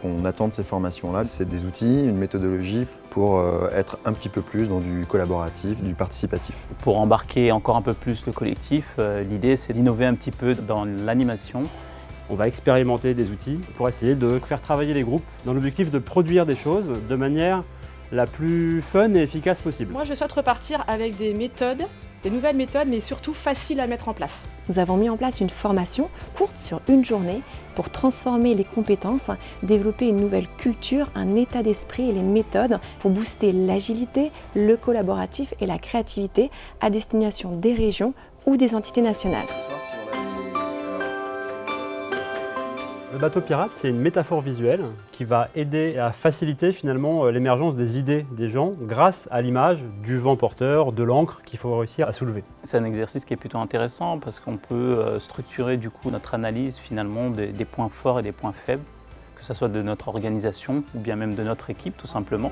qu'on attend de ces formations-là, c'est des outils, une méthodologie pour être un petit peu plus dans du collaboratif, du participatif. Pour embarquer encore un peu plus le collectif, l'idée c'est d'innover un petit peu dans l'animation. On va expérimenter des outils pour essayer de faire travailler les groupes dans l'objectif de produire des choses de manière la plus fun et efficace possible. Moi, je souhaite repartir avec des méthodes, des nouvelles méthodes, mais surtout faciles à mettre en place. Nous avons mis en place une formation courte sur une journée pour transformer les compétences, développer une nouvelle culture, un état d'esprit et les méthodes pour booster l'agilité, le collaboratif et la créativité à destination des régions ou des entités nationales. Le bateau pirate, c'est une métaphore visuelle qui va aider à faciliter finalement l'émergence des idées des gens grâce à l'image du vent porteur, de l'ancre qu'il faut réussir à soulever. C'est un exercice qui est plutôt intéressant parce qu'on peut structurer du coup notre analyse finalement des points forts et des points faibles, que ce soit de notre organisation ou bien même de notre équipe tout simplement.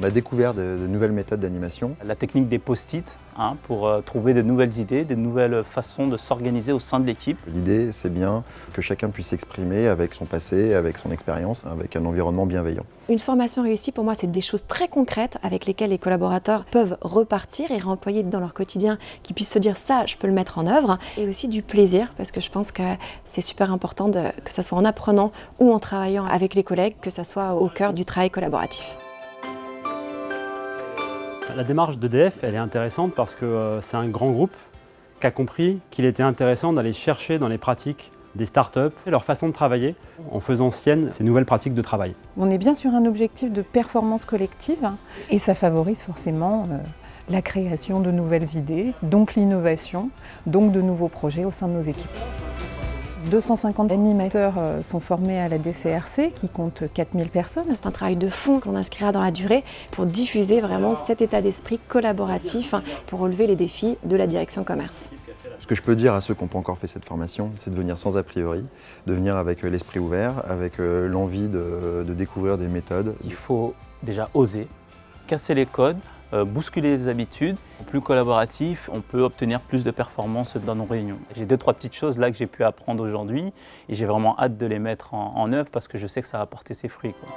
On a découvert de nouvelles méthodes d'animation. La technique des post-it pour trouver de nouvelles idées, de nouvelles façons de s'organiser au sein de l'équipe. L'idée, c'est bien que chacun puisse s'exprimer avec son passé, avec son expérience, avec un environnement bienveillant. Une formation réussie, pour moi, c'est des choses très concrètes avec lesquelles les collaborateurs peuvent repartir et réemployer dans leur quotidien, qu'ils puissent se dire ça, je peux le mettre en œuvre. Et aussi du plaisir, parce que je pense que c'est super important que ça soit en apprenant ou en travaillant avec les collègues, que ça soit au cœur du travail collaboratif. La démarche d'EDF, elle est intéressante parce que c'est un grand groupe qui a compris qu'il était intéressant d'aller chercher dans les pratiques des startups et leur façon de travailler en faisant sienne ces nouvelles pratiques de travail. On est bien sur un objectif de performance collective et ça favorise forcément la création de nouvelles idées, donc l'innovation, donc de nouveaux projets au sein de nos équipes. 250 animateurs sont formés à la DCRC qui compte 4000 personnes. C'est un travail de fond qu'on inscrira dans la durée pour diffuser vraiment cet état d'esprit collaboratif pour relever les défis de la direction commerce. Ce que je peux dire à ceux qui n'ont pas encore fait cette formation, c'est de venir sans a priori, de venir avec l'esprit ouvert, avec l'envie de découvrir des méthodes. Il faut déjà oser, casser les codes, bousculer les habitudes. Plus collaboratif, on peut obtenir plus de performances dans nos réunions. J'ai 2-3 petites choses là que j'ai pu apprendre aujourd'hui et j'ai vraiment hâte de les mettre en œuvre parce que je sais que ça va porter ses fruits, quoi.